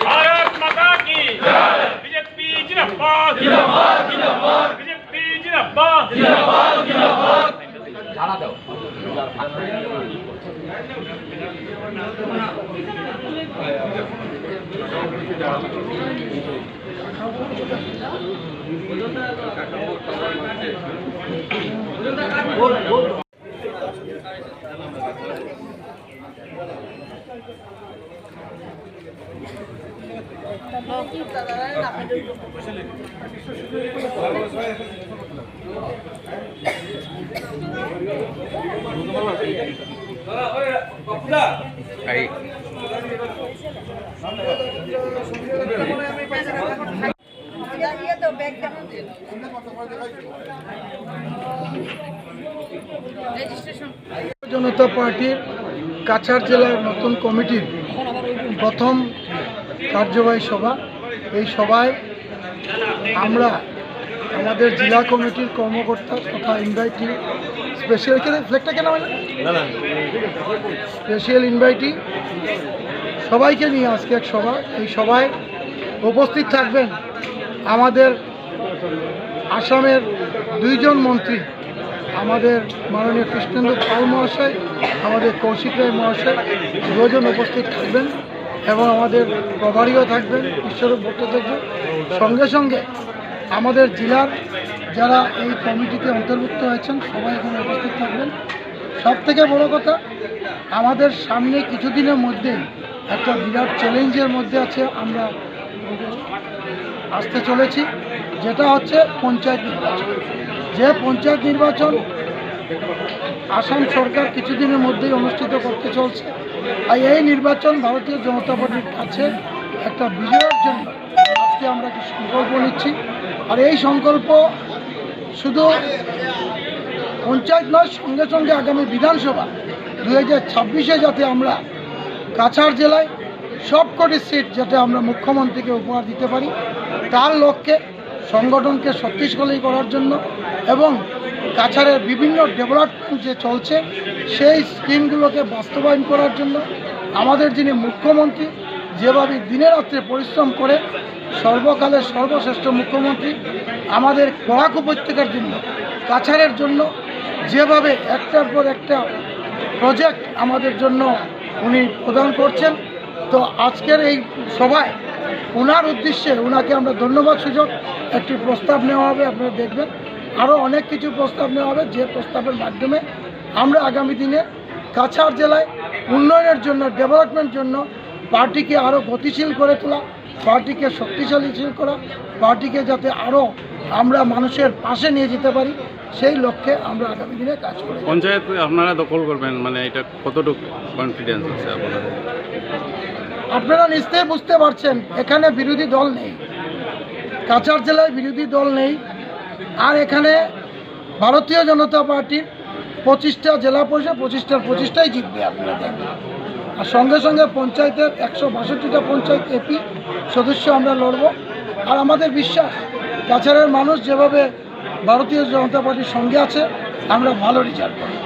भारत माता की बीजेपी जिंदाबाद जिंदाबाद जिंदाबाद बीजेपी जिंदाबाद जिंदाबाद जिंदाबाद झाड़ा दो জনতা পার্টির কাছাড় জেলার নতুন কমিটির প্রথম কার্যবাহী সভা। এই সভায় আমরা আমাদের জেলা কমিটির কর্মকর্তা তথা ইনভাইটি স্পেশাল ফ্ল্যাগটা কেন হয় না স্পেশাল ইনভাইটি সবাইকে নিয়ে আজকে এক সভা। এই সভায় উপস্থিত থাকবেন আমাদের আসামের দুইজন মন্ত্রী, আমাদের মাননীয় কৃষ্ণেন্দু পাল মহাশয়, আমাদের কৌশিক রায় মহাশয়, দুজন উপস্থিত থাকবেন এবং আমাদের প্রভারীও থাকবেন ঈশ্বরূপ ভট্টাচার্য। সঙ্গে সঙ্গে আমাদের জেলার যারা এই কমিটিতে অন্তর্ভুক্ত হয়েছেন সবাই এখানে উপস্থিত থাকবেন। সব থেকে বড় কথা, আমাদের সামনে কিছুদিনের মধ্যে একটা বিরাট চ্যালেঞ্জের মধ্যে আছে, আমরা আসতে চলেছি, যেটা হচ্ছে পঞ্চায়েত নির্বাচন। যে পঞ্চায়েত নির্বাচন আসাম সরকার কিছুদিনের মধ্যেই অনুষ্ঠিত করতে চলছে। আর এই নির্বাচন ভারতীয় জনতা পার্টির কাছে একটা বিজয়ের জন্য আজকে আমরা কি সংকল্প নিচ্ছি। আর এই সংকল্প শুধু পঞ্চায়েত নয়, সঙ্গে সঙ্গে আগামী বিধানসভা 2026-এ যাতে আমরা কাছাড় জেলায় সবকটি সিট যাতে আমরা মুখ্যমন্ত্রীকে উপহার দিতে পারি, তার লক্ষ্যে সংগঠনকে শক্তিশালী করার জন্য এবং কাছাড়ের বিভিন্ন ডেভেলপমেন্ট যে চলছে সেই স্কিমগুলোকে বাস্তবায়ন করার জন্য আমাদের যিনি মুখ্যমন্ত্রী যেভাবে দিনে রাত্রে পরিশ্রম করে সর্বকালের সর্বশ্রেষ্ঠ মুখ্যমন্ত্রী, আমাদের বরাক উপত্যকার জন্য কাছাড়ের জন্য যেভাবে একটার পর একটা প্রজেক্ট আমাদের জন্য উনি প্রদান করছেন। তো আজকের এই সভায় ওনার উদ্দেশ্যে ওনাকে আমরা ধন্যবাদ সূচক একটি প্রস্তাব নেওয়া হবে। আপনারা দেখবেন আরও অনেক কিছু প্রস্তাব নেওয়া হবে, যে প্রস্তাবের মাধ্যমে আমরা আগামী দিনে কাছাড় জেলায় উন্নয়নের জন্য, ডেভেলপমেন্ট জন্য পার্টিকে আরও গতিশীল করে তোলা, পার্টিকে শক্তিশালীশীল করা, পার্টিকে যাতে আরও আমরা মানুষের পাশে নিয়ে যেতে পারি, সেই লক্ষ্যে আমরা আগামী দিনে কাজ করি। পঞ্চায়েত আপনারা দখল করবেন, মানে এটা কতটুকু কনফিডেন্স আছে আপনাদের? আপনারা নিশ্চয়ই বুঝতে পারছেন এখানে বিরোধী দল নেই, কাছাড় জেলায় বিরোধী দল নেই। আর এখানে ভারতীয় জনতা পার্টির 25টা জেলা পরিষদ 25টাই জিতবে আপনারা দেখবেন। আর সঙ্গে সঙ্গে পঞ্চায়েতের 162টা পঞ্চায়েত এপি সদস্য আমরা লড়ব। আর আমাদের বিশ্বাস কাছাড়ের মানুষ যেভাবে ভারতীয় জনতা পার্টির সঙ্গে আছে, আমরা ভালো রেজাল্ট করব।